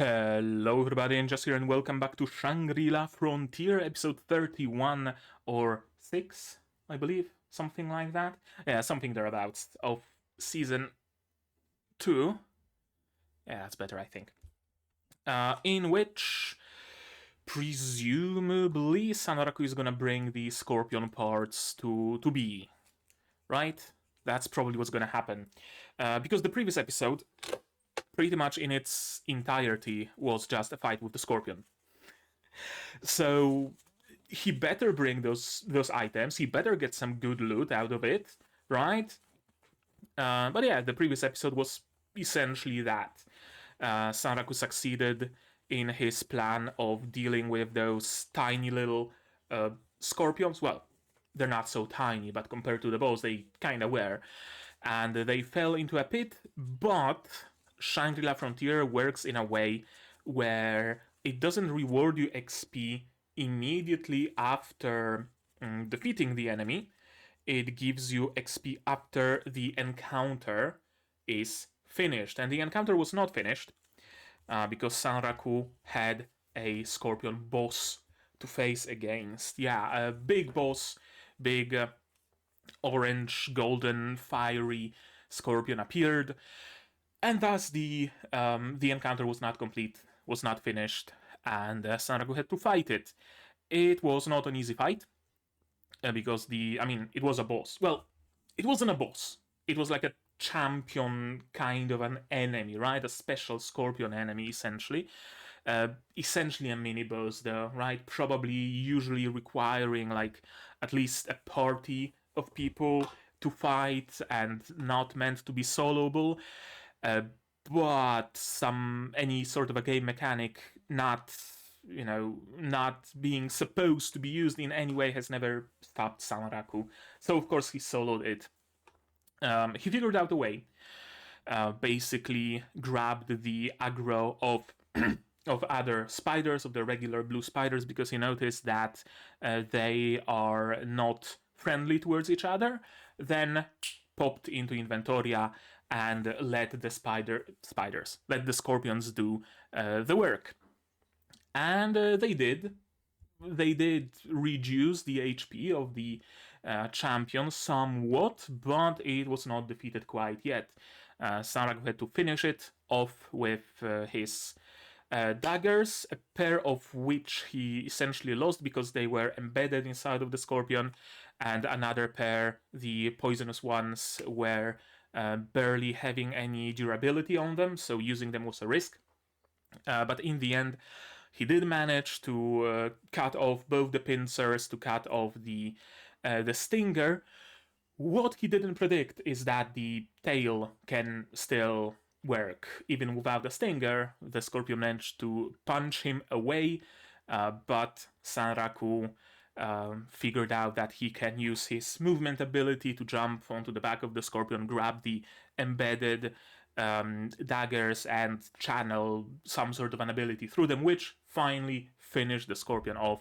Hello everybody, and just here and welcome back to Shangri-La Frontier, episode 31 or 6, I believe, something like that. Yeah, something thereabouts, of season 2. Yeah, that's better, I think. In which, presumably, Sanraku is gonna bring the Scorpion parts to be, right? That's probably what's gonna happen. Because the previous episode, pretty much in its entirety, was just a fight with the Scorpion. So he better bring those items. He better get some good loot out of it, right? But yeah, the previous episode was essentially that. Sanraku succeeded in his plan of dealing with those tiny little scorpions. Well, they're not so tiny, but compared to the boss, they kinda were. And they fell into a pit, but Shangri-La Frontier works in a way where it doesn't reward you XP immediately after defeating the enemy. It gives you XP after the encounter is finished. And the encounter was not finished because Sanraku had a Scorpion boss to face against. Yeah, a big boss, big orange, golden, fiery Scorpion appeared. And thus the encounter was not complete, was not finished, and Sanraku had to fight it. It was not an easy fight, because it was a boss. Well, it wasn't a boss. It was like a champion kind of an enemy, right? A special Scorpion enemy, essentially. Essentially a mini boss, though, right? Probably usually requiring like at least a party of people to fight and not meant to be soloable. But any sort of a game mechanic not being supposed to be used in any way has never stopped Sanraku. So of course he soloed it. He figured out a way. Basically grabbed the aggro of of other spiders, of the regular blue spiders, because he noticed that they are not friendly towards each other. Then popped into Inventoria and let the scorpions do the work. And they did. They did reduce the HP of the champion somewhat, but it was not defeated quite yet. Sanraku had to finish it off with his daggers, a pair of which he essentially lost because they were embedded inside of the scorpion, and another pair, the poisonous ones, were barely having any durability on them, so using them was a risk. But in the end, he did manage to cut off both the pincers, to cut off the stinger. What he didn't predict is that the tail can still work. Even without the stinger, the scorpion managed to punch him away, but Sanraku figured out that he can use his movement ability to jump onto the back of the scorpion, grab the embedded daggers, and channel some sort of an ability through them, which finally finished the scorpion off.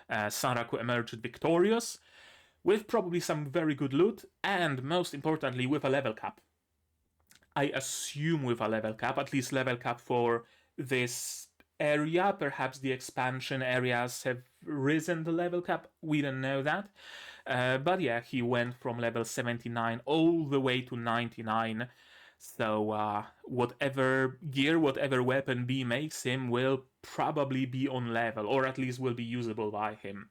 Sanraku emerged victorious, with probably some very good loot, and most importantly, with a level cap. I assume with a level cap, at least level cap for this area. Perhaps the expansion areas have risen the level cap, we don't know that. But yeah, he went from level 79 all the way to 99. So whatever gear, whatever weapon B makes him will probably be on level, or at least will be usable by him.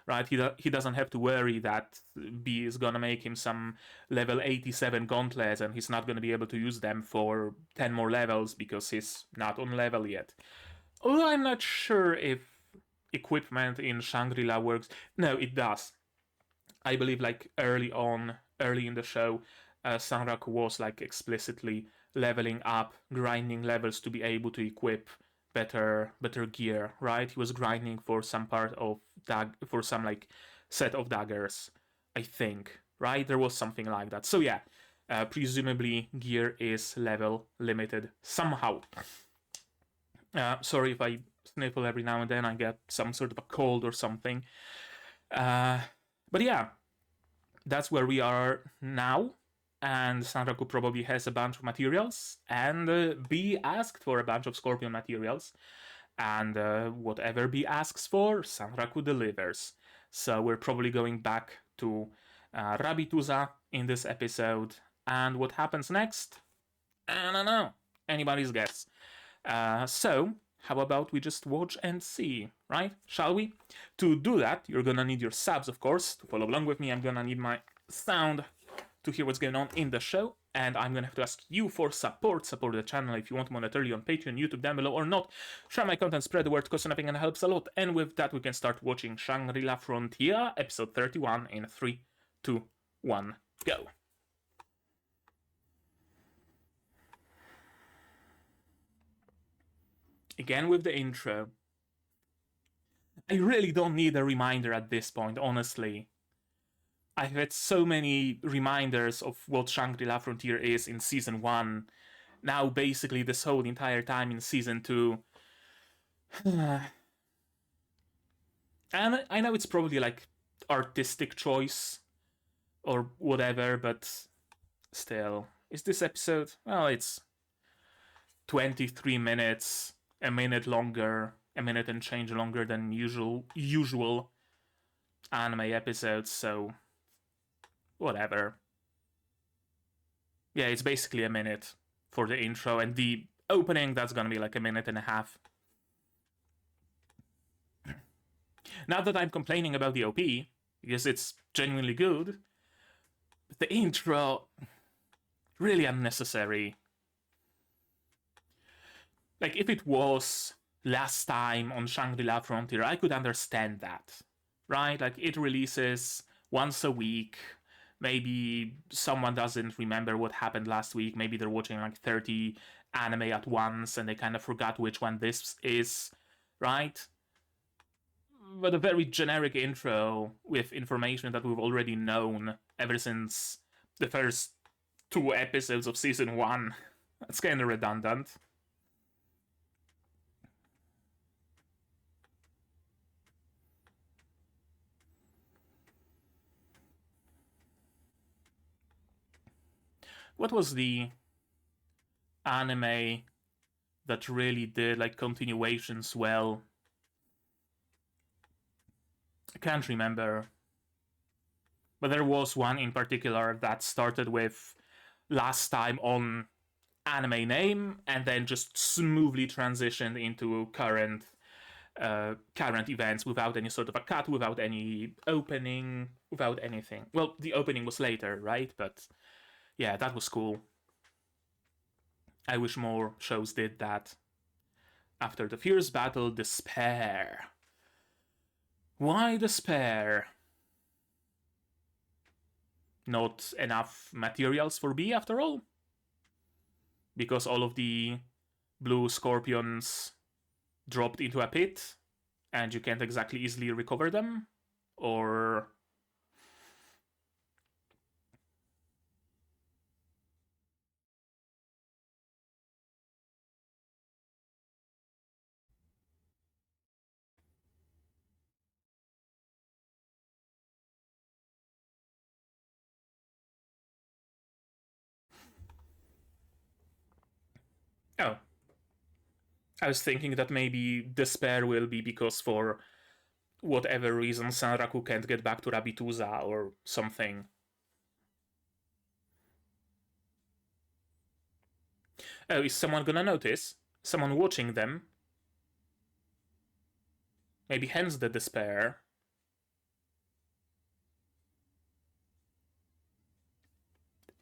Right? He doesn't have to worry that B is gonna make him some level 87 gauntlets and he's not gonna be able to use them for 10 more levels because he's not on level yet. Although I'm not sure if equipment in Shangri-La works. No, it does. I believe like early in the show, Sanraku was like explicitly leveling up, grinding levels to be able to equip better gear, right? He was grinding for some part of for some like set of daggers, I think, right? There was something like that. So yeah, presumably gear is level limited somehow. Sorry if I sniffle every now and then, I get some sort of a cold or something. But yeah, that's where we are now. and Sanraku probably has a bunch of materials, and B asked for a bunch of Scorpion materials, and whatever B asks for, Sanraku delivers. So we're probably going back to Rabituza in this episode, and what happens next? I don't know. Anybody's guess. So, how about we just watch and see, right? Shall we? To do that, you're gonna need your subs, of course. To follow along with me, I'm gonna need my sound to hear what's going on in the show, and I'm gonna have to ask you for support. Support the channel if you want monetarily on Patreon, YouTube, down below, or not. Share my content, spread the word, costs nothing and helps a lot. And with that, we can start watching Shangri-La Frontier, episode 31, in 3, 2, 1, go. Again with the intro. I really don't need a reminder at this point, honestly. I've had so many reminders of what Shangri-La Frontier is in Season 1. Now basically this whole entire time in Season 2. And I know it's probably like artistic choice or whatever, but still. Is this episode? Well, it's 23 minutes, a minute longer, a minute and change longer than usual anime episodes, so whatever. Yeah, it's basically a minute for the intro, and the opening, that's gonna be like a minute and a half. Not that I'm complaining about the OP, because it's genuinely good, but the intro, really unnecessary. Like, if it was last time on Shangri-La Frontier, I could understand that, right? Like, it releases once a week. Maybe someone doesn't remember what happened last week. Maybe they're watching like 30 anime at once and they kind of forgot which one this is, right? But a very generic intro with information that we've already known ever since the first 2 episodes of Season 1. That's kind of redundant. What was the anime that really did like continuations well? I can't remember. But there was one in particular that started with last time on anime name and then just smoothly transitioned into current events without any sort of a cut, without any opening, without anything. Well, the opening was later, right? But yeah, that was cool. I wish more shows did that. After the fierce battle, despair. Why despair? Not enough materials for B after all? Because all of the blue scorpions dropped into a pit and you can't exactly easily recover them? Or... Oh. I was thinking that maybe despair will be because for whatever reason Sanraku can't get back to Rabituza or something. Oh, is someone gonna notice? Someone watching them? Maybe hence the despair.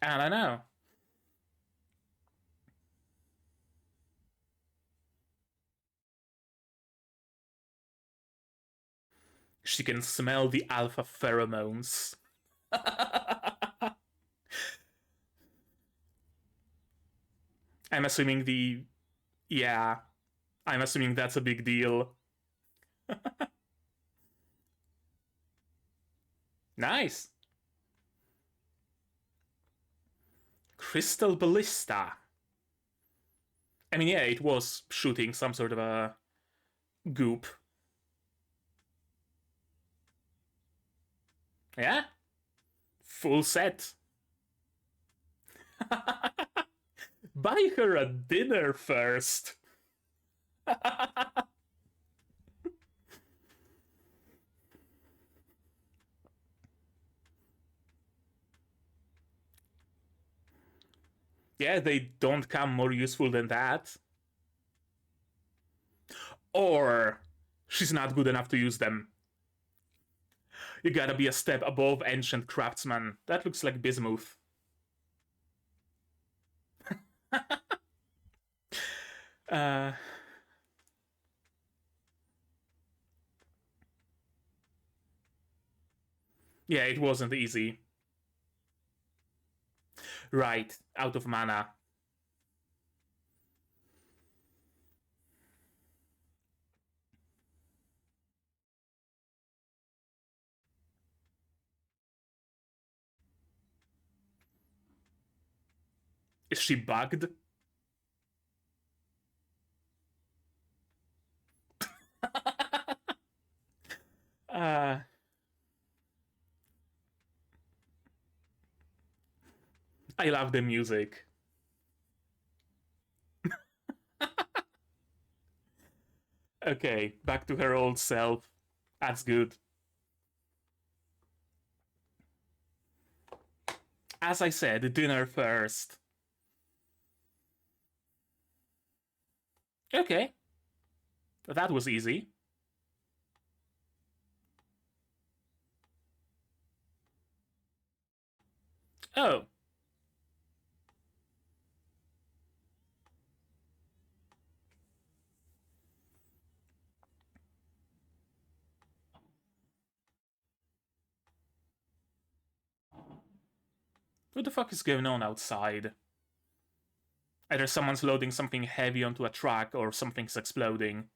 I don't know. She can smell the alpha pheromones. I'm assuming the... Yeah. I'm assuming that's a big deal. Nice. Crystal Ballista. I mean, yeah, it was shooting some sort of a goop. Yeah? Full set. Buy her a dinner first. Yeah, they don't come more useful than that. Or she's not good enough to use them. You gotta be a step above ancient craftsman. That looks like bismuth. uh, yeah, it wasn't easy. Right, out of mana. Is she bugged? uh, I love the music. Okay, back to her old self. That's good. As I said, dinner first. Okay. That was easy. Oh. What the fuck is going on outside? Either someone's loading something heavy onto a truck or something's exploding.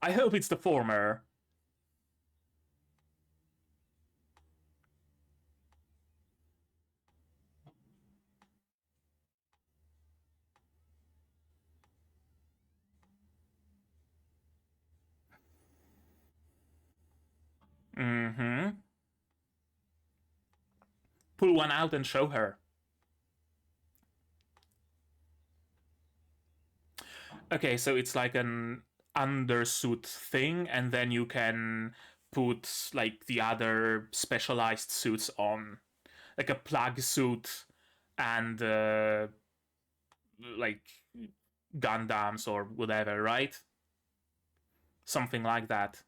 I hope it's the former. Mm-hmm. Pull one out and show her. Okay, so it's like an undersuit thing, and then you can put like the other specialized suits on, like a plug suit and like Gundams or whatever, right? Something like that.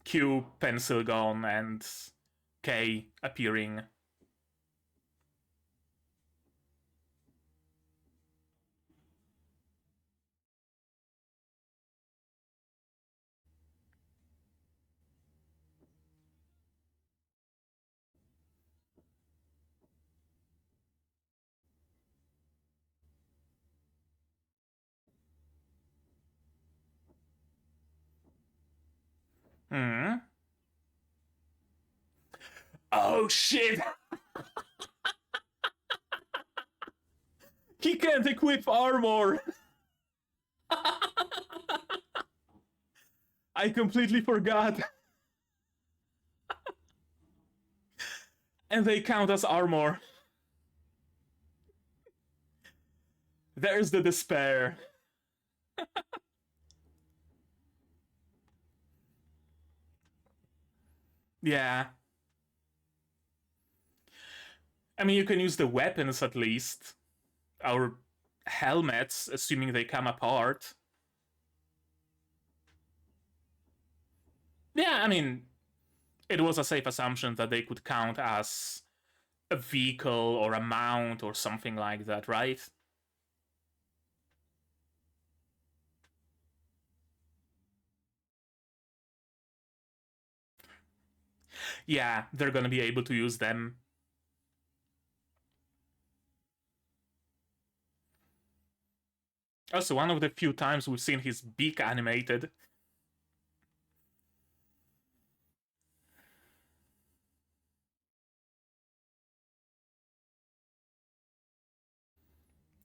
Q pencil gone and K appearing. Hmm. Oh shit! He can't equip armor! I completely forgot. And they count as armor. There's the despair. Yeah. I mean, you can use the weapons at least. Our helmets, assuming they come apart. Yeah, I mean, it was a safe assumption that they could count as a vehicle or a mount or something like that, right? Yeah, they're gonna be able to use them. Also, one of the few times we've seen his beak animated.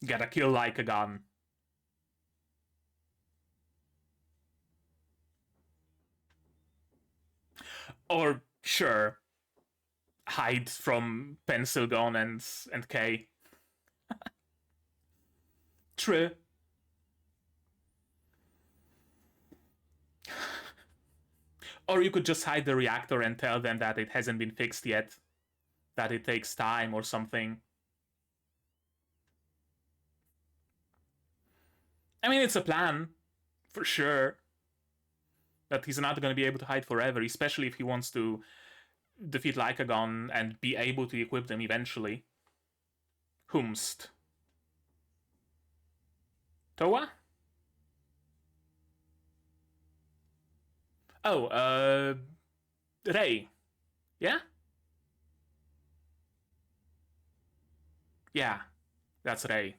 Gotta kill like a gun. Or, sure, hide from Pencil Gun and K. True. Or you could just hide the reactor and tell them that it hasn't been fixed yet. That it takes time or something. I mean, it's a plan, for sure. But he's not going to be able to hide forever, especially if he wants to defeat Lycagon and be able to equip them eventually. Whomst? Toa? Oh, Rei. Yeah? Yeah, that's Rei.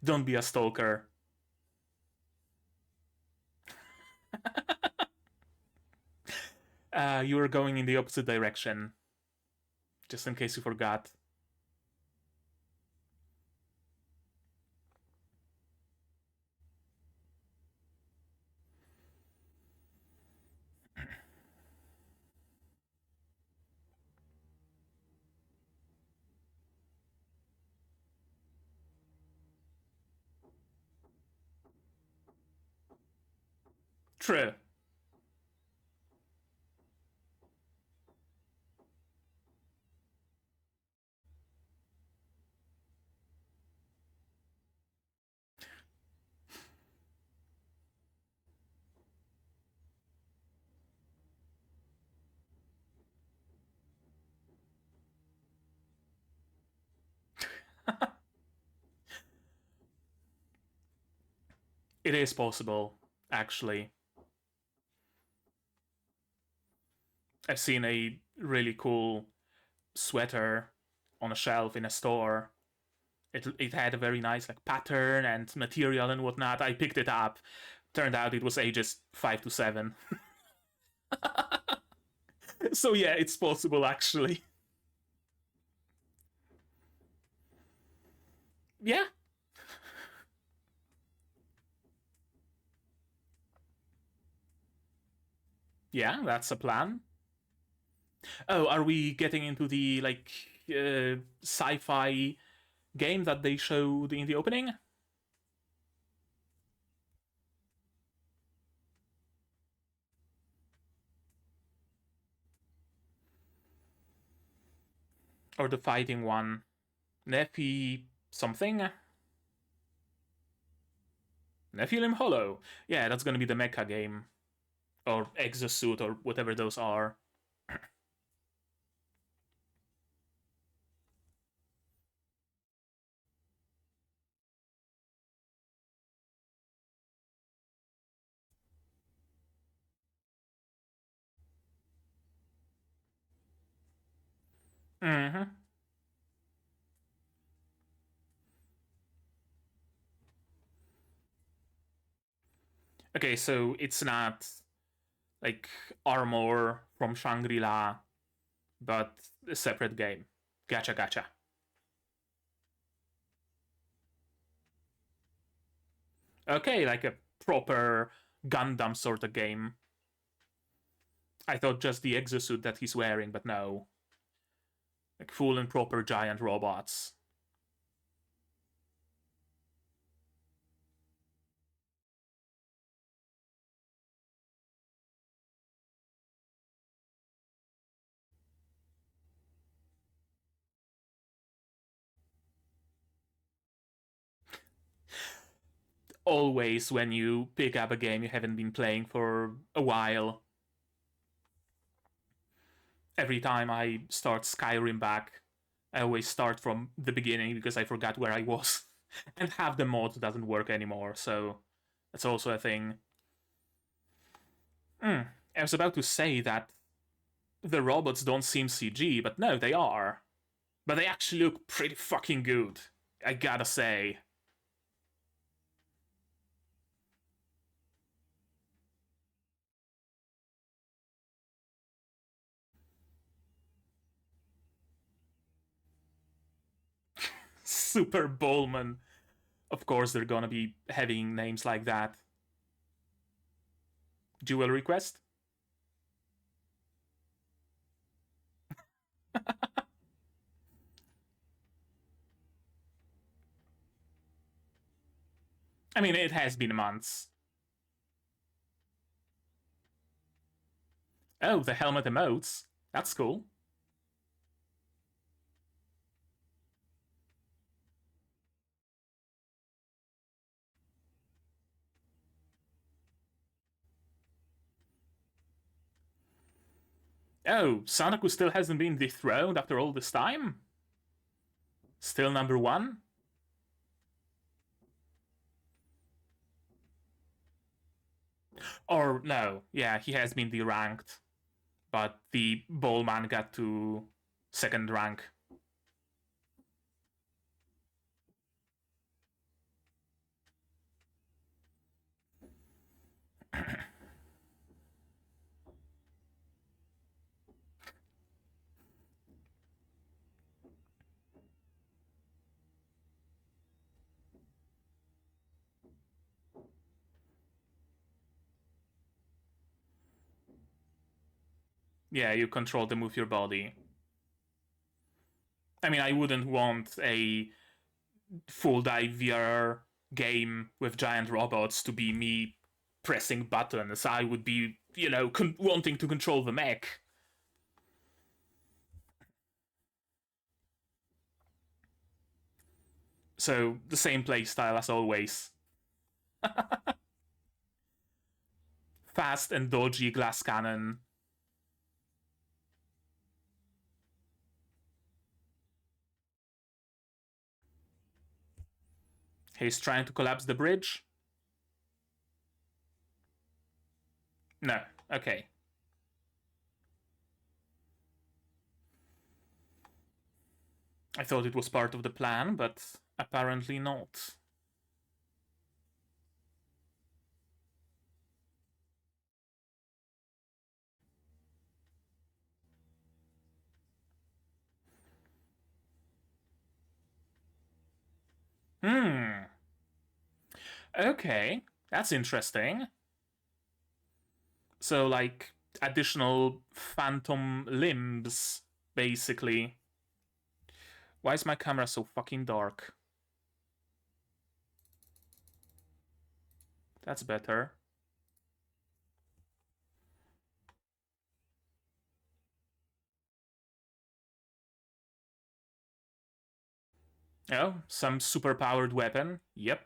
Don't be a stalker. You were going in the opposite direction. Just in case you forgot. True. It is possible, actually. I've seen a really cool sweater on a shelf in a store. It had a very nice like pattern and material and whatnot. I picked it up. Turned out it was ages 5 to 7. So yeah, it's possible actually. Yeah. Yeah, that's a plan. Oh, are we getting into the like sci-fi game that they showed in the opening? Or the fighting one? Nephi something? Nephilim Hollow. Yeah, that's gonna be the mecha game. Or Exosuit or whatever those are. Mm-hmm. Okay, so it's not like Armor from Shangri-La, but a separate game. Gotcha, gotcha. Okay, like a proper Gundam sort of game. I thought just the exosuit that he's wearing, but no. Like full and proper giant robots. Always when you pick up a game you haven't been playing for a while. Every time I start Skyrim back, I always start from the beginning because I forgot where I was. And half the mod doesn't work anymore, so that's also a thing. I was about to say that the robots don't seem CG, but no, they are. But they actually look pretty fucking good, I gotta say. Super Bowlman. Of course, they're gonna be having names like that. Duel request? I mean, it has been months. Oh, the helmet emotes. That's cool. Oh, Sanaku still hasn't been dethroned after all this time? Still number one? Or no, yeah, he has been deranked. But the Bowlman got to second rank. Yeah, you control them with your body. I mean, I wouldn't want a full dive VR game with giant robots to be me pressing buttons. I would be, you know, wanting to control the mech. So, the same playstyle as always. Fast and dodgy glass cannon. He's trying to collapse the bridge. No, okay. I thought it was part of the plan, but apparently not. Okay, that's interesting. So, like, additional phantom limbs, basically. Why is my camera so fucking dark? That's better. Oh, some super-powered weapon. Yep.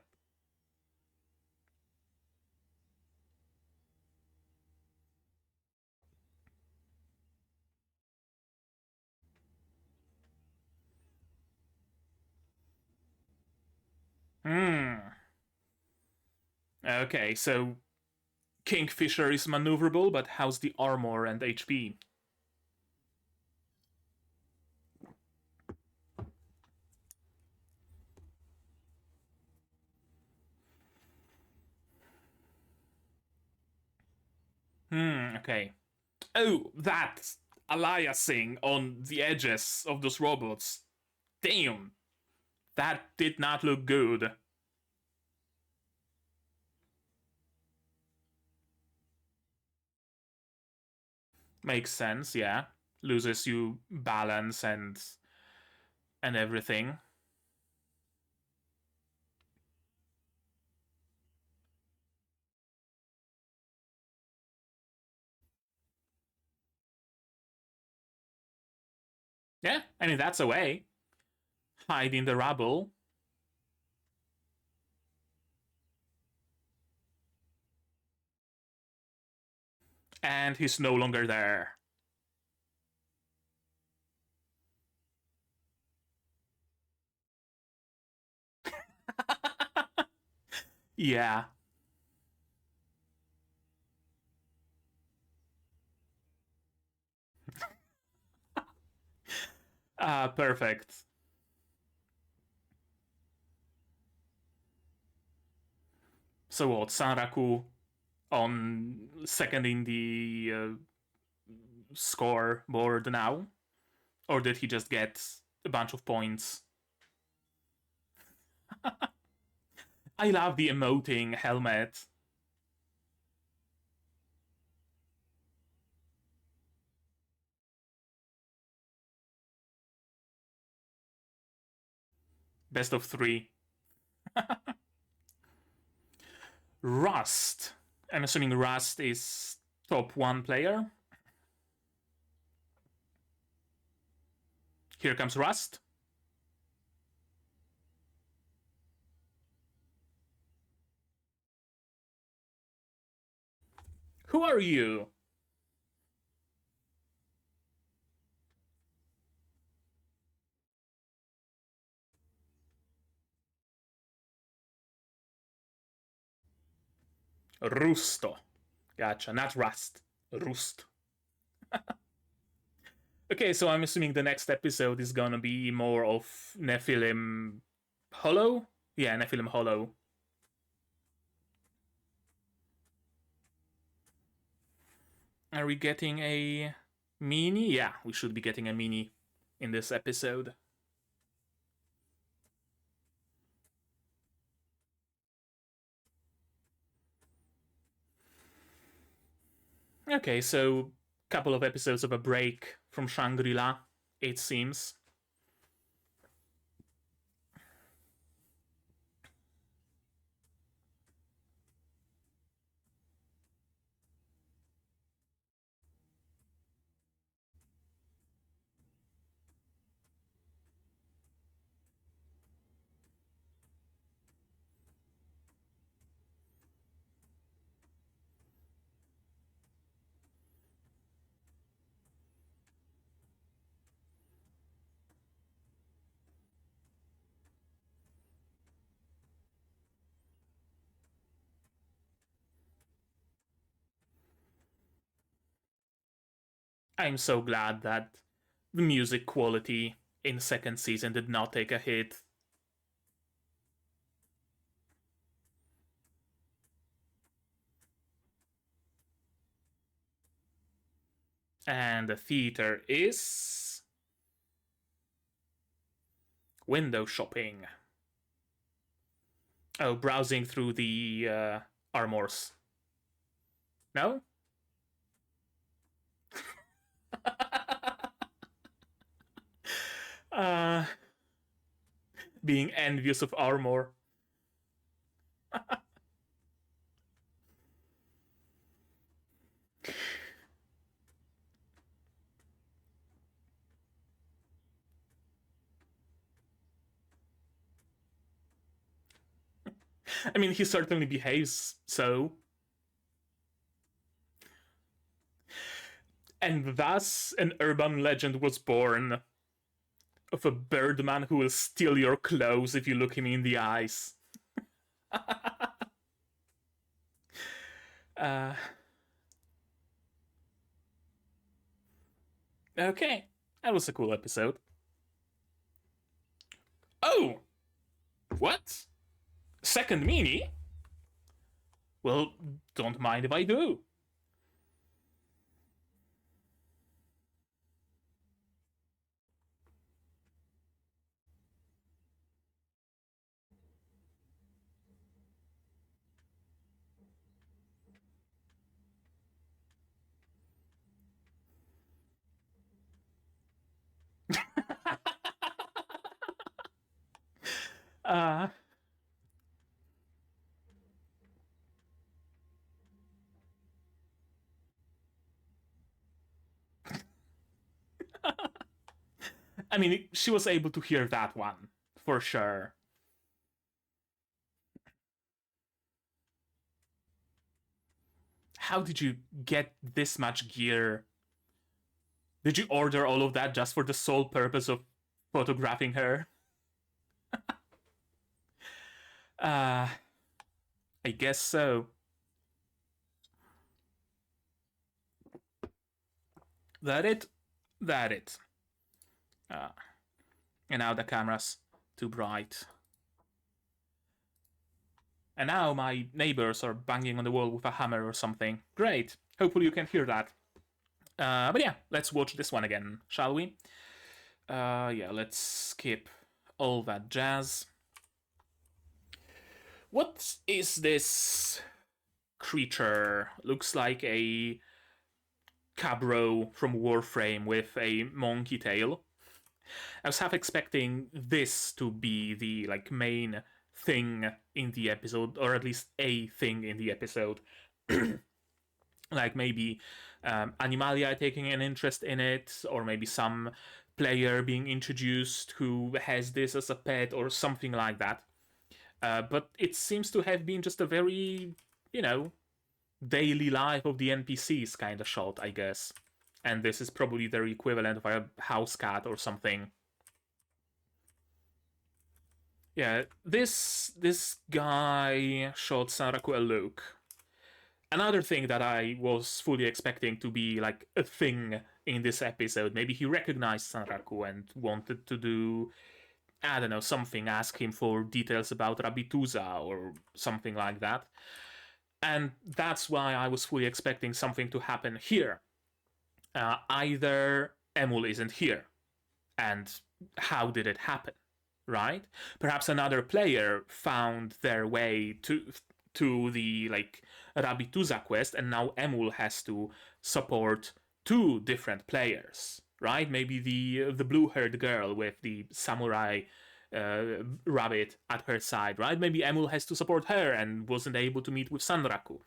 Okay, so Kingfisher is maneuverable, but how's the armor and HP? Okay. Oh, that aliasing on the edges of those robots. Damn. That did not look good. Makes sense, yeah. Loses you balance and everything. Yeah, I mean that's a way. Hide in the rubble. And he's no longer there. Yeah. Perfect. So what, Sanraku on second in the score board now? Or did he just get a bunch of points? I love the emoting helmet. Best of 3. Rust. I'm assuming Rust is top 1 player. Here comes Rust. Who are you? Rusto. Gotcha, not Rust. Rust. Okay, so I'm assuming the next episode is gonna be more of Nephilim Hollow? Yeah, Nephilim Hollow. Are we getting a mini? Yeah, we should be getting a mini in this episode. Okay, so couple of episodes of a break from Shangri-La, it seems. I'm so glad that the music quality in second season did not take a hit. And the theater is window shopping. Oh, browsing through the armors. No? Being envious of armor. I mean, he certainly behaves so. And thus, an urban legend was born of a birdman who will steal your clothes if you look him in the eyes. Okay, that was a cool episode. Oh! What? Second mini? Well, don't mind if I do. uh, I mean, she was able to hear that one, for sure. How did you get this much gear? Did you order all of that just for the sole purpose of photographing her? I guess so. That it? That it. And now the camera's too bright. And now my neighbors are banging on the wall with a hammer or something. Great. Hopefully you can hear that. But yeah, let's watch this one again, shall we? Yeah, let's skip all that jazz. What is this creature? Looks like a cabro from Warframe with a monkey tail. I was half expecting this to be the like main thing in the episode, or at least a thing in the episode. Like maybe Animalia taking an interest in it, or maybe some player being introduced who has this as a pet, or something like that. But it seems to have been just a very, daily life of the NPCs kind of shot, I guess. And this is probably their equivalent of a house cat or something. Yeah, this guy showed Sanraku a look. Another thing that I was fully expecting to be like a thing in this episode. Maybe he recognized Sanraku and wanted to do, I don't know, something, ask him for details about Rabituza or something like that. And that's why I was fully expecting something to happen here. Either Emul isn't here, and how did it happen, right? Perhaps another player found their way to the like Rabituza quest, and now Emul has to support two different players, right? Maybe the blue-haired girl with the samurai rabbit at her side, right? Maybe Emul has to support her and wasn't able to meet with Sanraku.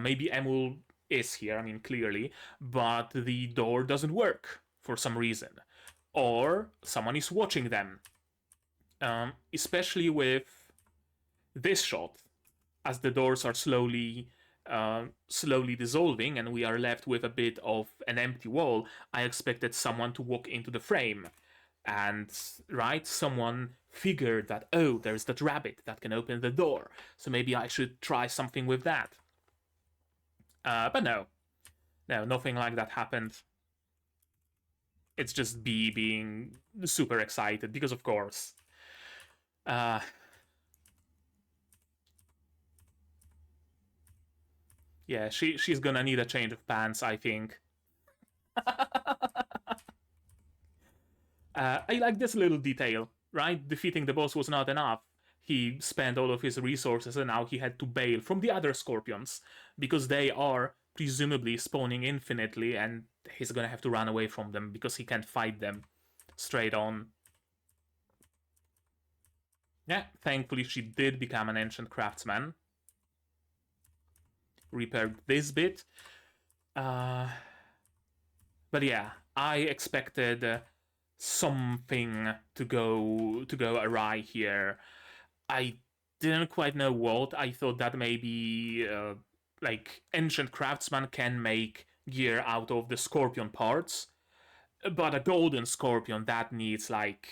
Maybe Emul is here, I mean, clearly, but the door doesn't work for some reason. Or someone is watching them. Especially with this shot, as the doors are slowly dissolving and we are left with a bit of an empty wall, I expected someone to walk into the frame. And, right, someone figured that, oh, there's that rabbit that can open the door, so maybe I should try something with that. But no, nothing like that happened. It's just B being super excited, because of course. Yeah, she's gonna need a change of pants, I think. I like this little detail, right? Defeating the boss was not enough. He spent all of his resources and now he had to bail from the other scorpions because they are presumably spawning infinitely and he's gonna have to run away from them because he can't fight them straight on. Yeah, thankfully she did become an ancient craftsman. Repaired this bit. But yeah, I expected something to go awry here. I didn't quite know what. I thought that maybe like ancient craftsman can make gear out of the scorpion parts, but a golden scorpion that needs like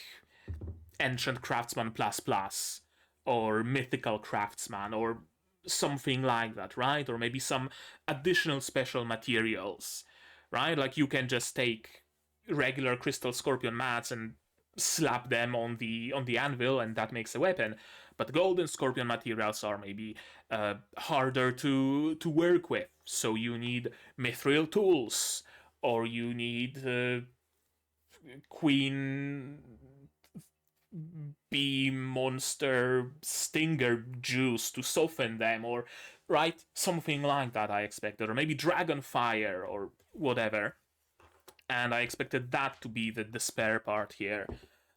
ancient craftsman plus plus or mythical craftsman or something like that, right? Or maybe some additional special materials, right? Like you can just take regular crystal scorpion mats and slap them on the anvil and that makes a weapon. But golden scorpion materials are maybe harder to work with, so you need mithril tools or you need queen bee monster stinger juice to soften them, or right, something like that I expected, or maybe dragon fire or whatever. And I expected that to be the spare part here,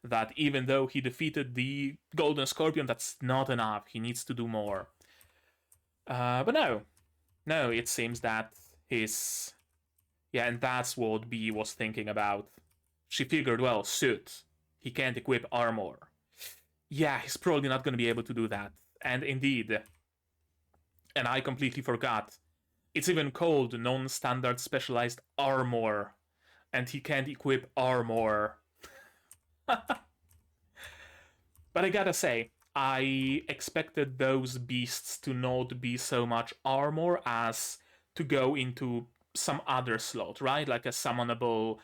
that even though he defeated the golden scorpion, that's not enough, he needs to do more. But no, it seems that his, yeah, and that's what Bee was thinking about. She figured, well, suit, he can't equip armor. Yeah, he's probably not going to be able to do that. And indeed, and I completely forgot, it's even called non-standard specialized armor, and he can't equip armor. But I gotta say, I expected those beasts to not be so much armor as to go into some other slot, right? Like a summonable,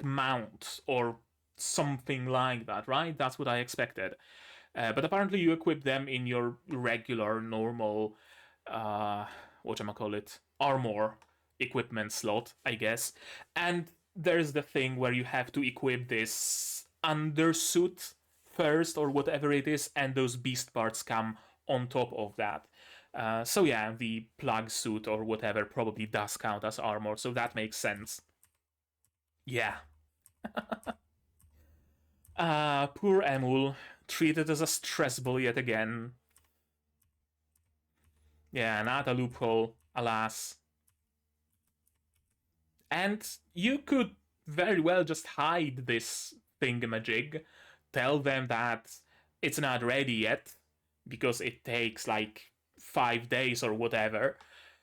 mount or something like that, right? That's what I expected. But apparently you equip them in your regular, normal, armor equipment slot, I guess. And there's the thing where you have to equip this undersuit first or whatever it is, and those beast parts come on top of that. So yeah, the plug suit or whatever probably does count as armor, so that makes sense. Yeah. Poor Emul, treated as a stress ball yet again. Yeah, not a loophole, alas. And you could very well just hide this thingamajig, tell them that it's not ready yet, because it takes like 5 days or whatever,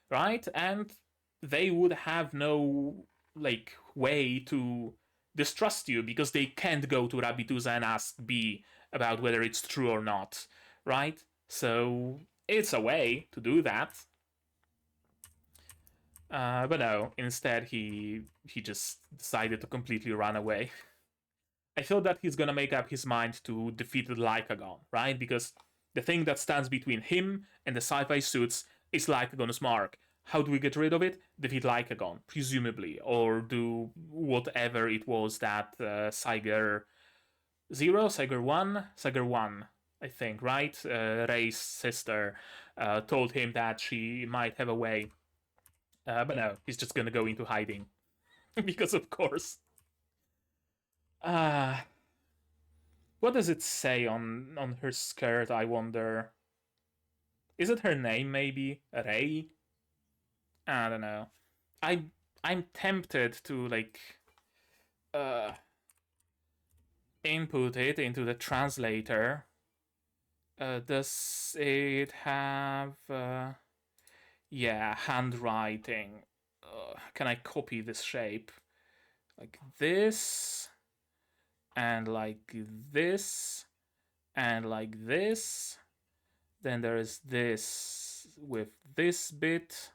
right? And they would have no, like, way to distrust you, because they can't go to Rabituza and ask B about whether it's true or not, right? So it's a way to do that. But no, instead he just decided to completely run away. I feel that he's gonna make up his mind to defeat the Lycagon, right? Because the thing that stands between him and the sci-fi suits is Lycagon's mark. How do we get rid of it? Defeat Lycagon, presumably, or do whatever it was that Siger 0, Siger 1, Siger 1, I think, right? Ray's sister told him that she might have a way. But no, he's just gonna go into hiding. Because of course. What does it say on her skirt, I wonder? Is it her name, maybe? Ray? I don't know. I'm tempted to, like, input it into the translator. Does it have... yeah, handwriting. Can I copy this shape? Like this, and like this, and like this. Then there is this with this bit,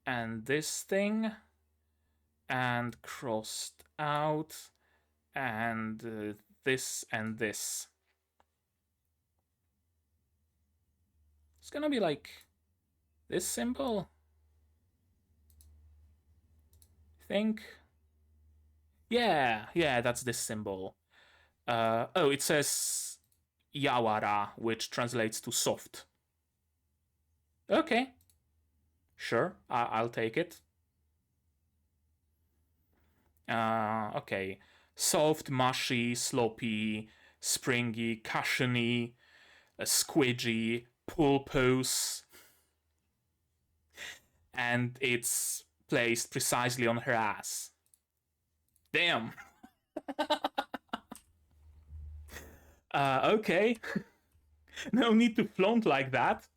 and this thing, and crossed out, and this and this. It's gonna be like this symbol, think. Yeah, that's this symbol. Oh, it says Yawara, which translates to soft. Okay, sure, I'll take it. Okay, soft, mushy, sloppy, springy, cushiony, squidgy, pulpose. And it's placed precisely on her ass. Damn. Okay. No need to flaunt like that.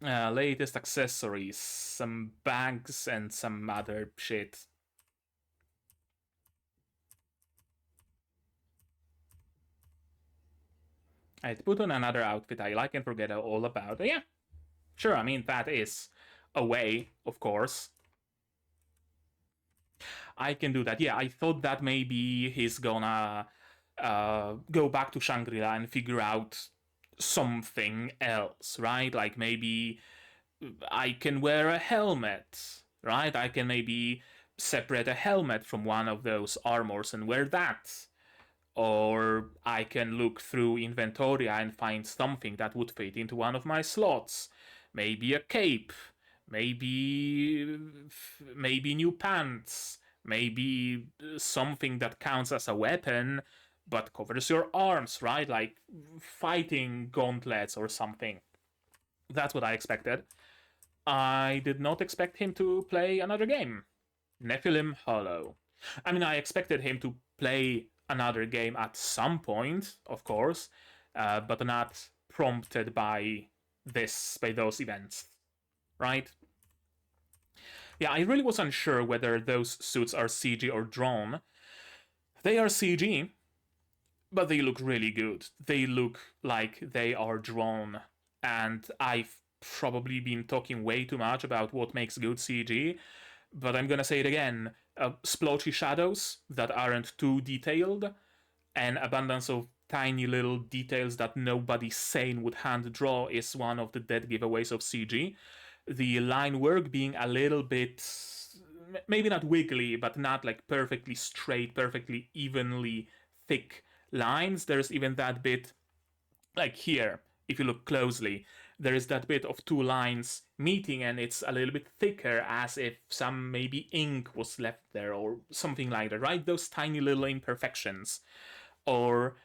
Latest accessories, some bags and some other shit. I'd put on another outfit I like and forget all about. Yeah, sure, I mean, that is a way, of course. I can do that. Yeah, I thought that maybe he's gonna go back to Shangri-La and figure out something else, right? Like maybe I can wear a helmet, right? I can maybe separate a helmet from one of those armors and wear that. Or I can look through Inventoria and find something that would fit into one of my slots. Maybe a cape, maybe new pants, maybe something that counts as a weapon but covers your arms, right? Like fighting gauntlets or something. That's what I expected. I did not expect him to play another game. Nephilim Hollow. I mean, I expected him to play another game at some point, of course, but not prompted by those events, right? Yeah, I really was unsure whether those suits are CG or drawn. They are CG, but they look really good. They look like they are drawn, and I've probably been talking way too much about what makes good CG, but I'm gonna say it again. Splotchy shadows that aren't too detailed, an abundance of tiny little details that nobody sane would hand draw is one of the dead giveaways of CG. The line work being a little bit maybe not wiggly, but not like perfectly straight, perfectly evenly thick lines. There's even that bit, like here, if you look closely, there is that bit of two lines meeting and it's a little bit thicker, as if some maybe ink was left there or something like that, right? Those tiny little imperfections. Or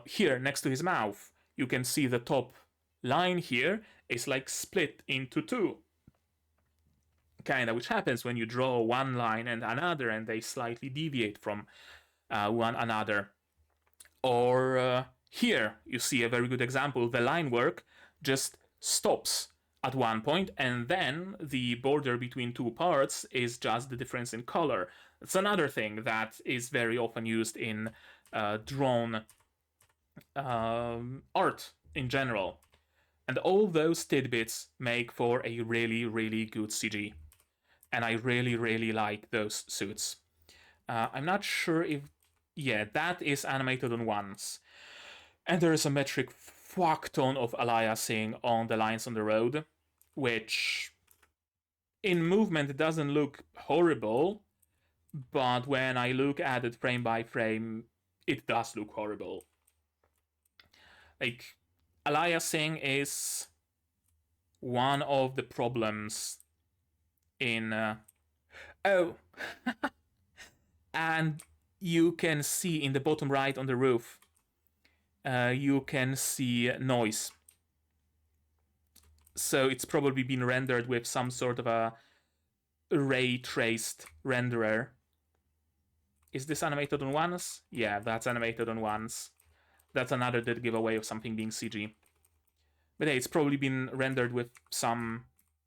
here, next to his mouth, you can see the top line here is like split into two. Kind of, which happens when you draw one line and another and they slightly deviate from one another. Or here you see a very good example. The line work just stops at one point, and then the border between two parts is just the difference in color. It's another thing that is very often used in drawn art in general. And all those tidbits make for a really, really good CG. And I really, really like those suits. I'm not sure if... Yeah, that is animated on ones. And there is a metric fuck ton of aliasing on the lines on the road, which in movement doesn't look horrible, but when I look at it frame by frame, it does look horrible. Like, aliasing is one of the problems in... Oh! And you can see in the bottom right on the roof, you can see noise. So it's probably been rendered with some sort of a ray traced renderer. Is this animated on ones? Yeah, that's animated on ones. That's another dead giveaway of something being CG. But hey, it's probably been rendered with some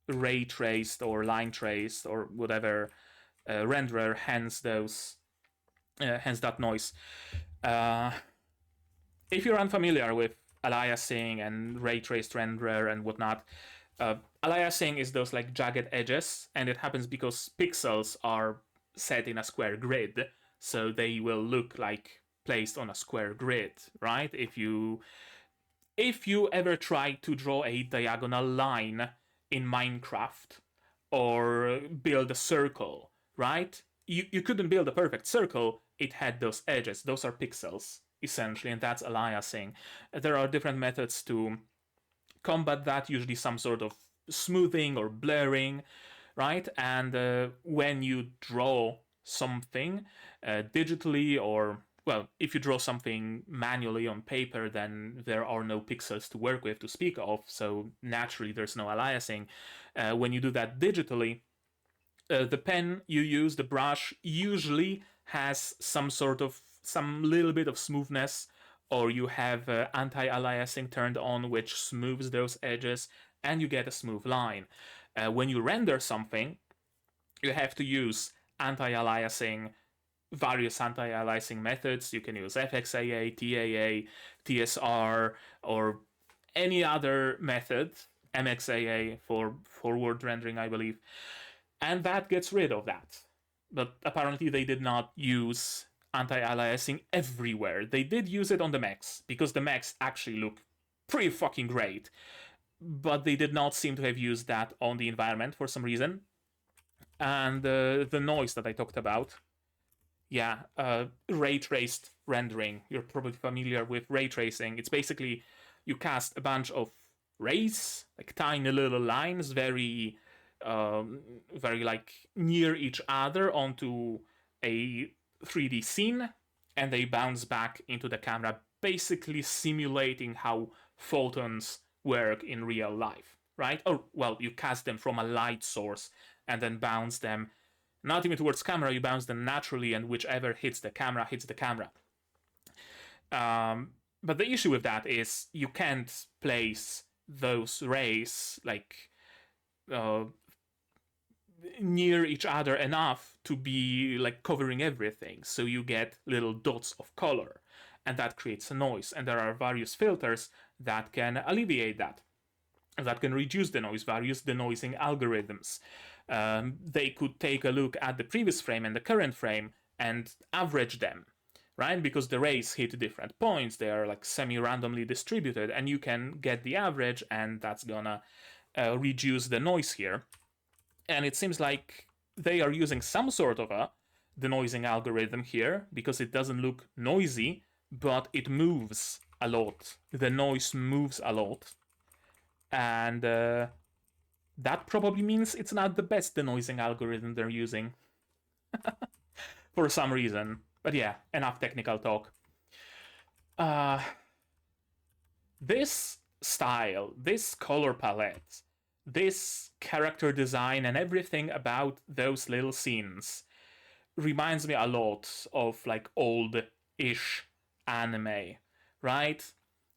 ray traced or line traced or whatever renderer, hence those, hence that noise. If you're unfamiliar with aliasing and ray traced renderer and whatnot, aliasing is those like jagged edges, and it happens because pixels are set in a square grid, so they will look like placed on a square grid, right? If you ever try to draw a diagonal line in Minecraft or build a circle, right? You couldn't build a perfect circle. It had those edges. Those are pixels, essentially, and that's aliasing. There are different methods to combat that, usually some sort of smoothing or blurring, right? And when you draw something digitally, or, well, if you draw something manually on paper, then there are no pixels to work with to speak of, so naturally there's no aliasing. When you do that digitally, the pen you use, the brush, usually has some little bit of smoothness, or you have anti-aliasing turned on, which smooths those edges, and you get a smooth line. When you render something, you have to use anti-aliasing, various anti-aliasing methods. You can use FXAA, TAA, TSR, or any other method, MXAA for forward rendering, I believe, and that gets rid of that. But apparently they did not use anti-aliasing everywhere. They did use it on the mechs, because the mechs actually look pretty fucking great, but they did not seem to have used that on the environment for some reason. And the noise that I talked about, yeah, ray traced rendering. You're probably familiar with ray tracing. It's basically you cast a bunch of rays, like tiny little lines, very like near each other onto a 3D scene, and they bounce back into the camera, basically simulating how photons work in real life, right? Or, well, you cast them from a light source and then bounce them not even towards camera, you bounce them naturally, and whichever hits the camera hits the camera. But the issue with that is you can't place those rays like near each other enough to be like covering everything, so you get little dots of color, and that creates a noise. And there are various filters that can alleviate that, that can reduce the noise, various denoising algorithms. They could take a look at the previous frame and the current frame and average them, right? Because the rays hit different points, they are like semi-randomly distributed, and you can get the average, and that's gonna reduce the noise here. And it seems like they are using some sort of a denoising algorithm here, because it doesn't look noisy, but it moves a lot. The noise moves a lot. And that probably means it's not the best denoising algorithm they're using. For some reason. But yeah, enough technical talk. This style, this color palette, this character design, and everything about those little scenes reminds me a lot of like old-ish anime, right?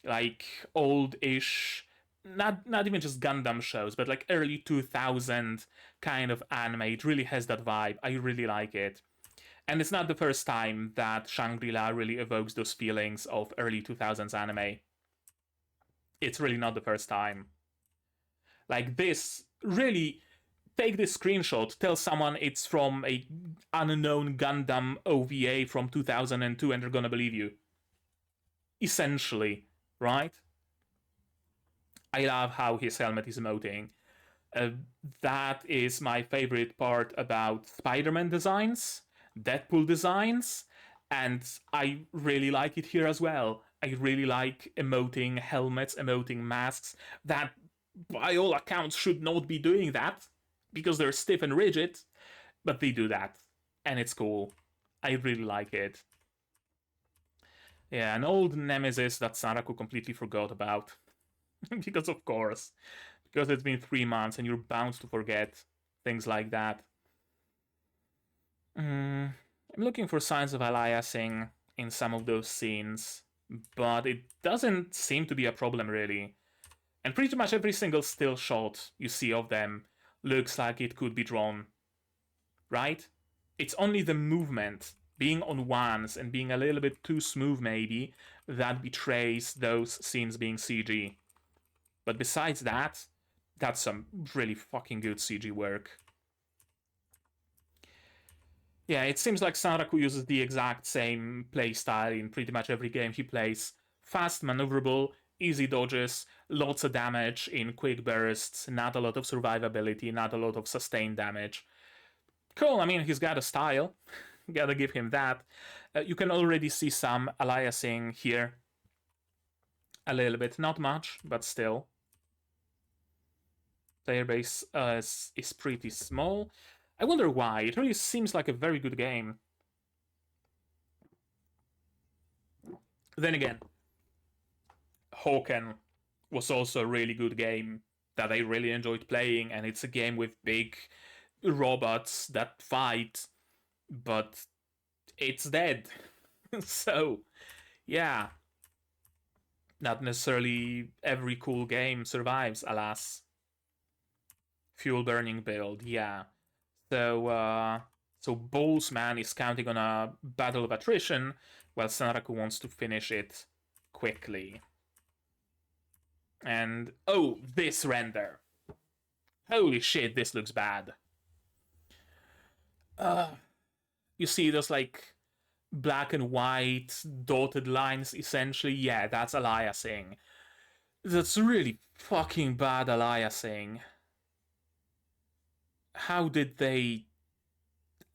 Like old-ish, not even just Gundam shows, but like early 2000 kind of anime. It really has that vibe. I really like it. And it's not the first time that Shangri-La really evokes those feelings of early 2000s anime. It's really not the first time. Like this, really, take this screenshot, tell someone it's from a unknown Gundam OVA from 2002 and they're gonna believe you. Essentially, right? I love how his helmet is emoting. That is my favorite part about Spider-Man designs, Deadpool designs, and I really like it here as well. I really like emoting helmets, emoting masks that, by all accounts, should not be doing that because they're stiff and rigid, but they do that, and it's cool. I really like it. Yeah, an old nemesis that Saraku completely forgot about. Because of course. Because it's been 3 months and you're bound to forget things like that. I'm looking for signs of aliasing in some of those scenes, but it doesn't seem to be a problem really. And pretty much every single still shot you see of them looks like it could be drawn, right? It's only the movement, being on ones and being a little bit too smooth maybe, that betrays those scenes being CG. But besides that, that's some really fucking good CG work. Yeah, it seems like Saraku uses the exact same playstyle in pretty much every game he plays. Fast, maneuverable, easy dodges, lots of damage in quick bursts, not a lot of survivability, not a lot of sustained damage. Cool, I mean, he's got a style. Gotta give him that. You can already see some aliasing here. A little bit, not much, but still. Player base is pretty small. I wonder why. It really seems like a very good game. Then again, Hoken was also a really good game that I really enjoyed playing, and it's a game with big robots that fight, but it's dead. So, yeah. Not necessarily every cool game survives, alas. Fuel burning build, yeah. So Bowlesman is counting on a battle of attrition, while Sanraku wants to finish it quickly. And, oh, this render. Holy shit, this looks bad. You see those, like, black and white dotted lines, essentially? Yeah, that's aliasing. That's really fucking bad aliasing. How did they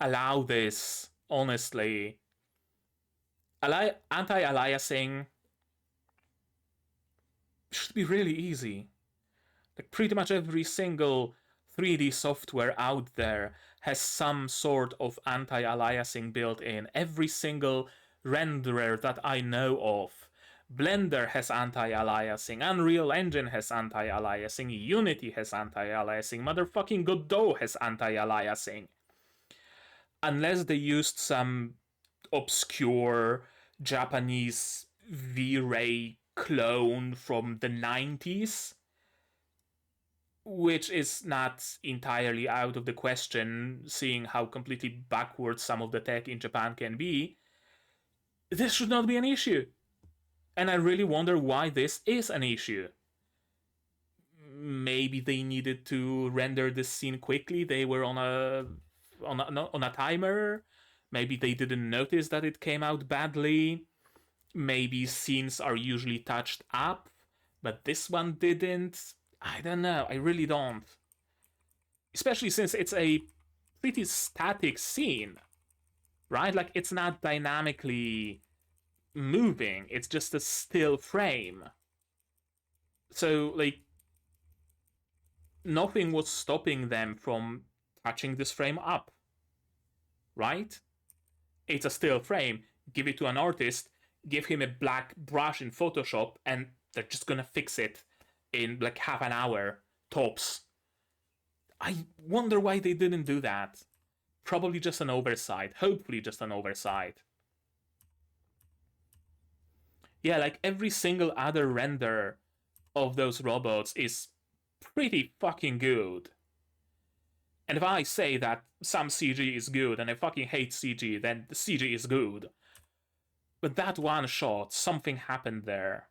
allow this, honestly? Anti-aliasing should be really easy. Like, pretty much every single 3D software out there has some sort of anti-aliasing built in. Every single renderer that I know of. Blender has anti-aliasing, Unreal Engine has anti-aliasing, Unity has anti-aliasing, motherfucking Godot has anti-aliasing. Unless they used some obscure Japanese V-Ray clone from the 90s, which is not entirely out of the question, seeing how completely backwards some of the tech in Japan can be, this should not be an issue. And I really wonder why this is an issue. Maybe they needed to render this scene quickly. They were on a timer. Maybe they didn't notice that it came out badly. Maybe scenes are usually touched up, but this one didn't. I don't know. I really don't. Especially since it's a pretty static scene, right? Like, it's not dynamically moving, it's just a still frame. So, like, nothing was stopping them from touching this frame up, right? It's a still frame. Give it to an artist, give him a black brush in Photoshop, and they're just gonna fix it in like half an hour, tops. I wonder why they didn't do that. Probably just an oversight. Hopefully just an oversight. Yeah, like every single other render of those robots is pretty fucking good. And if I say that some CG is good and I fucking hate CG, then the CG is good. But that one shot, something happened there.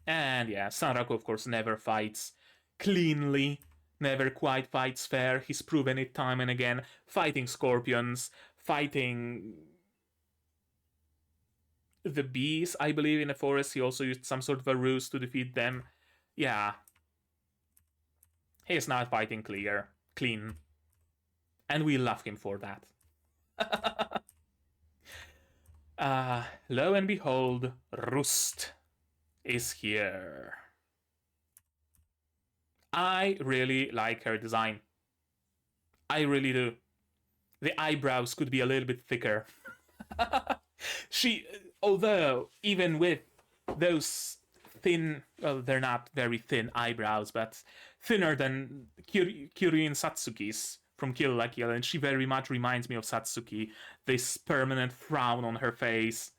And yeah, Sanraku, of course, never fights cleanly, never quite fights fair. He's proven it time and again, fighting scorpions, fighting the bees, I believe, in the forest. He also used some sort of a ruse to defeat them. Yeah. He's not fighting clean. And we love him for that. Lo and behold, Rust is here. I really like her design. I really do. The eyebrows could be a little bit thicker. Although, even with those thin, well, they're not very thin eyebrows, but thinner than Kirin Satsuki's from Kill la Kill, and she very much reminds me of Satsuki. This permanent frown on her face.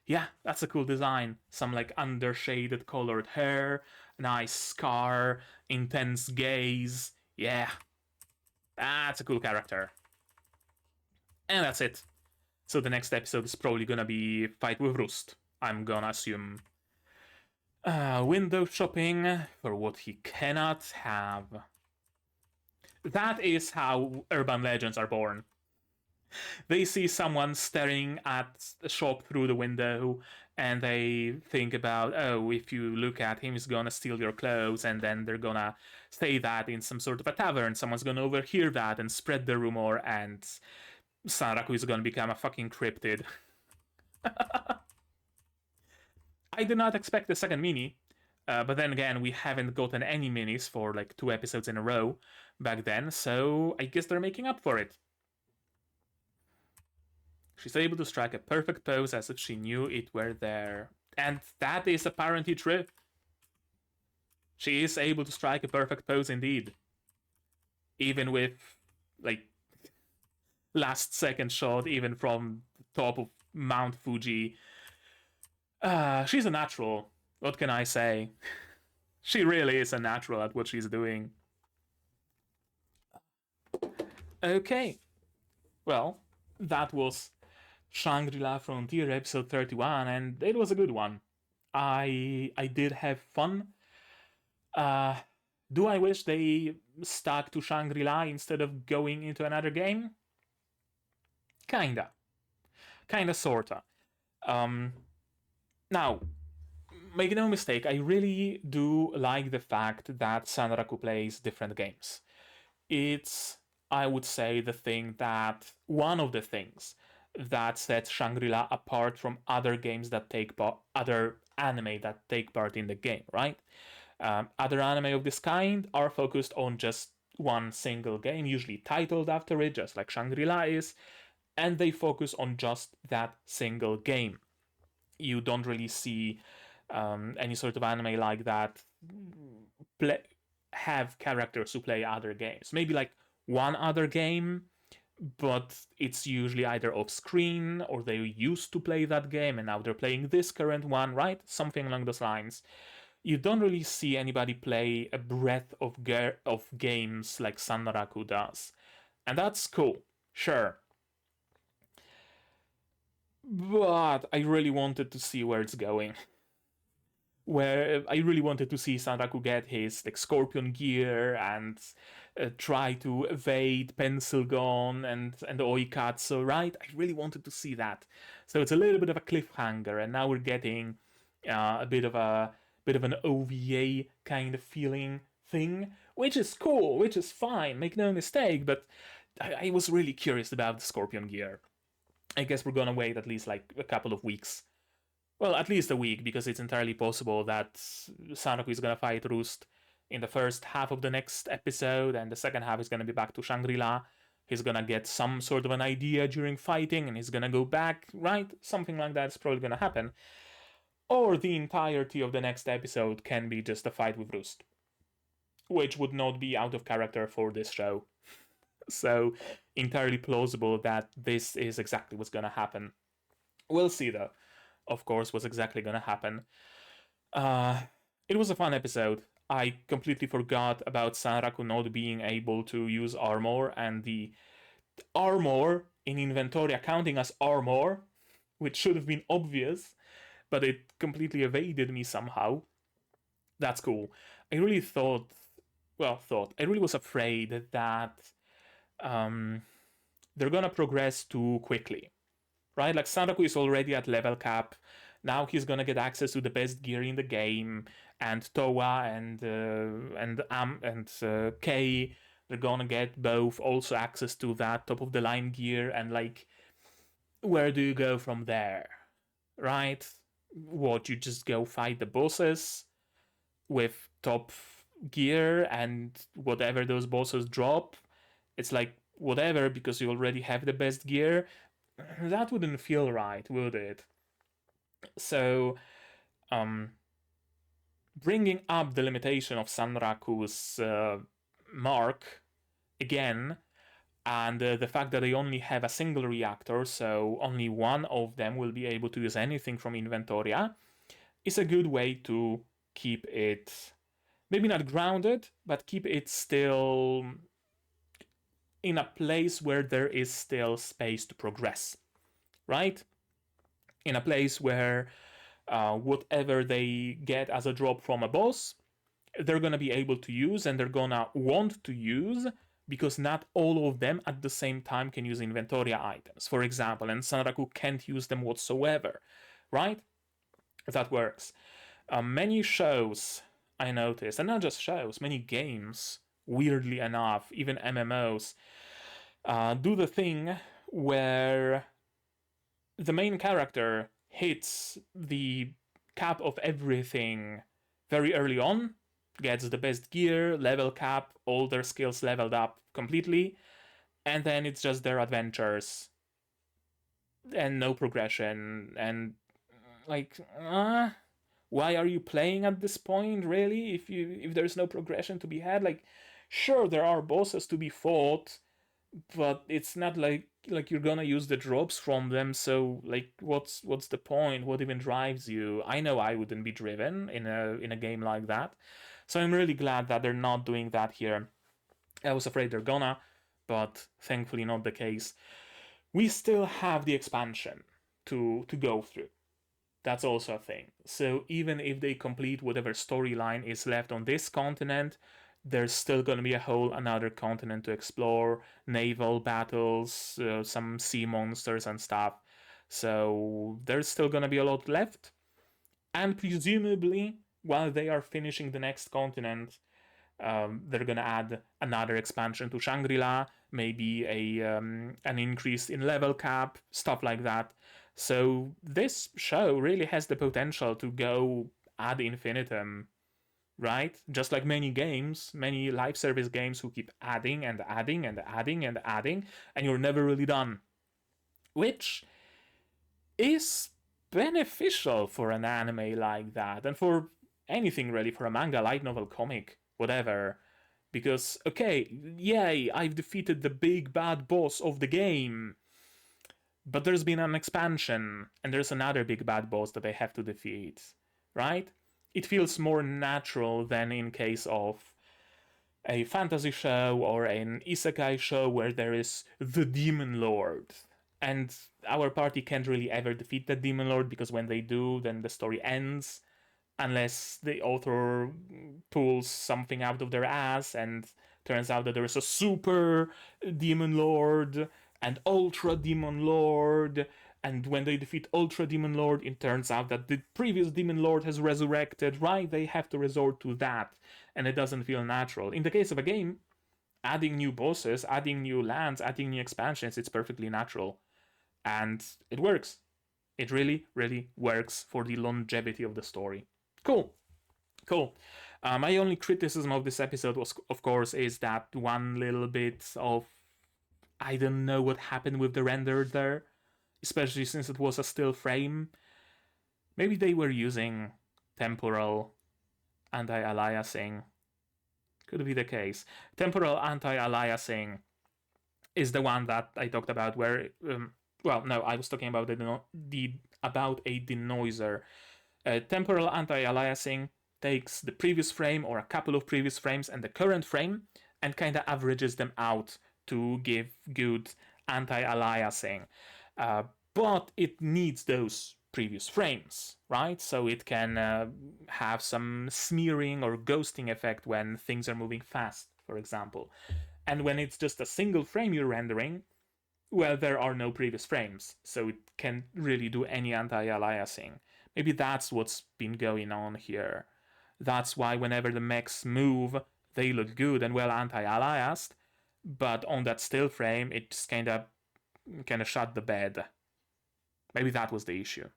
Yeah, that's a cool design. Some like undershaded colored hair, nice scar, intense gaze. Yeah, that's a cool character. And that's it. So the next episode is probably gonna be fight with Rust, I'm gonna assume. Window shopping for what he cannot have. That is how urban legends are born. They see someone staring at a shop through the window and they think about, oh, if you look at him, he's gonna steal your clothes, and then they're gonna say that in some sort of a tavern. Someone's gonna overhear that and spread the rumor, and Sanraku is gonna become a fucking cryptid. I did not expect the second mini, but then again, we haven't gotten any minis for like 2 episodes in a row back then, so I guess they're making up for it. She's able to strike a perfect pose as if she knew it were there. And that is apparently true. She is able to strike a perfect pose indeed. Even with, like, last second shot, even from the top of Mount Fuji. She's a natural. What can I say? She really is a natural at what she's doing. Okay. Well, that was Shangri-La Frontier episode 31, and it was a good one. I did have fun. Do I wish they stuck to Shangri-La instead of going into another game? Kinda, sorta. Now, make no mistake, I really do like the fact that Sanraku plays different games. It's, I would say, one of the things that sets Shangri-La apart from other games that other anime that take part in the game, right? Other anime of this kind are focused on just one single game, usually titled after it, just like Shangri-La is, and they focus on just that single game. You don't really see any sort of anime like that have characters who play other games. Maybe like one other game, but it's usually either off screen or they used to play that game and now they're playing this current one, right? Something along those lines. You don't really see anybody play a breadth of games like Sanraku does. And that's cool, sure. But I really wanted to see where it's going. Where I really wanted to see Sanraku get his like scorpion gear and try to evade Pencil Gun and Oikatsu, right? I really wanted to see that. So it's a little bit of a cliffhanger, and now we're getting a bit of an OVA kind of feeling thing, which is cool, which is fine, make no mistake, but I was really curious about the Scorpion gear. I guess we're gonna wait at least like a couple of weeks. Well, at least a week, because it's entirely possible that Sanraku is gonna fight Roost in the first half of the next episode, and the second half is gonna be back to Shangri-La. He's gonna get some sort of an idea during fighting, and he's gonna go back, right? Something like that's probably gonna happen. Or the entirety of the next episode can be just a fight with Roost, which would not be out of character for this show. So, entirely plausible that this is exactly what's gonna happen. We'll see, though, of course, what's exactly gonna happen. It was a fun episode. I completely forgot about Sanraku not being able to use armor, and the armor in Inventoria counting as armor, which should have been obvious, but it completely evaded me somehow. That's cool. I really I really was afraid that they're gonna progress too quickly, right? Like, Sanraku is already at level cap. Now he's gonna get access to the best gear in the game, and Towa and Kei, they're gonna get both also access to that top of the line gear, and like, where do you go from there, right? What, you just go fight the bosses with top gear and whatever those bosses drop? It's like, whatever, because you already have the best gear. That wouldn't feel right, would it? So, bringing up the limitation of Sanraku's mark again, and the fact that they only have a single reactor, so only one of them will be able to use anything from Inventoria, is a good way to keep it, maybe not grounded, but keep it still in a place where there is still space to progress, right? In a place where whatever they get as a drop from a boss, they're gonna be able to use, and they're gonna want to use, because not all of them at the same time can use Inventoria items, for example, and Sanraku can't use them whatsoever, right? That works. Many shows, I noticed, and not just shows, many games, weirdly enough, even MMOs, do the thing where the main character hits the cap of everything very early on, gets the best gear, level cap, all their skills leveled up completely, and then it's just their adventures and no progression, and like, why are you playing at this point, really, if there's no progression to be had? Like, sure, there are bosses to be fought, but it's not like you're gonna use the drops from them, so like, what's the point? What even drives you? I know I wouldn't be driven in a game like that, so I'm really glad that they're not doing that here. I was afraid they're gonna, but thankfully not the case. We still have the expansion to go through. That's also a thing. So even if they complete whatever storyline is left on this continent, there's still going to be a whole another continent to explore, naval battles, some sea monsters and stuff. So there's still going to be a lot left. And presumably, while they are finishing the next continent, they're going to add another expansion to Shangri-La, maybe an increase in level cap, stuff like that. So this show really has the potential to go ad infinitum, right? Just like many games, many live service games who keep adding and adding and adding and adding, and you're never really done. Which is beneficial for an anime like that, and for anything really, for a manga, light novel, comic, whatever. Because, okay, yay, I've defeated the big bad boss of the game, but there's been an expansion, and there's another big bad boss that I have to defeat, right? It feels more natural than in case of a fantasy show or an isekai show where there is the demon lord, and our party can't really ever defeat the demon lord, because when they do, then the story ends, unless the author pulls something out of their ass and turns out that there is a super demon lord and ultra demon lord and when they defeat Ultra Demon Lord, it turns out that the previous Demon Lord has resurrected, right? They have to resort to that, and it doesn't feel natural. In the case of a game, adding new bosses, adding new lands, adding new expansions, it's perfectly natural. And it works. It really, really works for the longevity of the story. Cool. Cool. My only criticism of this episode was, of course, is that one little bit of I don't know what happened with the render there, especially since it was a still frame. Maybe they were using temporal anti-aliasing. Could be the case. Temporal anti-aliasing is the one that I talked about where, well, no, I was talking about about a denoiser. Temporal anti-aliasing takes the previous frame or a couple of previous frames and the current frame and kind of averages them out to give good anti-aliasing. But it needs those previous frames, right? So it can have some smearing or ghosting effect when things are moving fast, for example. And when it's just a single frame you're rendering, well, there are no previous frames, so it can't really do any anti-aliasing. Maybe that's what's been going on here. That's why whenever the mechs move, they look good and well anti-aliased, but on that still frame, it just kind of shut the bed. Maybe that was the issue.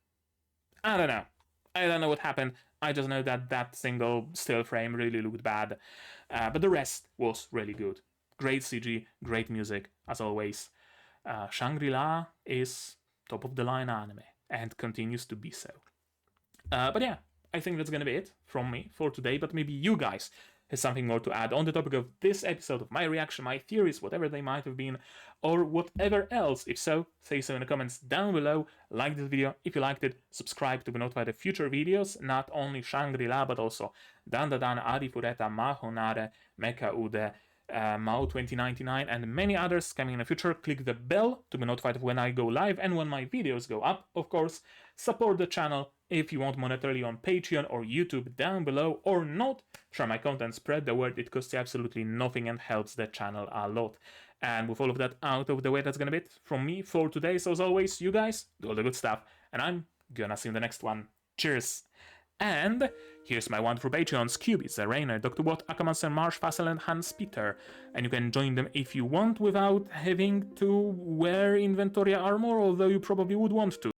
I don't know. I don't know what happened. I just know that that single still frame really looked bad. But the rest was really good. Great CG, great music, as always. Shangri-La is top of the line anime and continues to be so. But yeah, I think that's gonna be it from me for today, but maybe you guys have something more to add on the topic of this episode, of my reaction, my theories, whatever they might have been, or whatever else. If so, say so in the comments down below. Like this video if you liked it, subscribe to be notified of future videos, not only Shangri-La, but also Dandadan, Arifureta, Mahonare, Mecha Ude, Mao 2099, and many others coming in the future. Click the bell to be notified of when I go live and when my videos go up. Of course, support the channel if you want monetarily on Patreon or YouTube down below, or not. Share my content, spread the word. It costs you absolutely nothing and helps the channel a lot. And with all of that out of the way, that's gonna be it from me for today. So as always, you guys do all the good stuff, and I'm gonna see you in the next one. Cheers! And here's my wonderful Patreons: Cubies, Rainer, Dr. Watt, Akamancer, Marsh, Fassel, and Hans Peter. And you can join them if you want without having to wear Inventoria armor, although you probably would want to.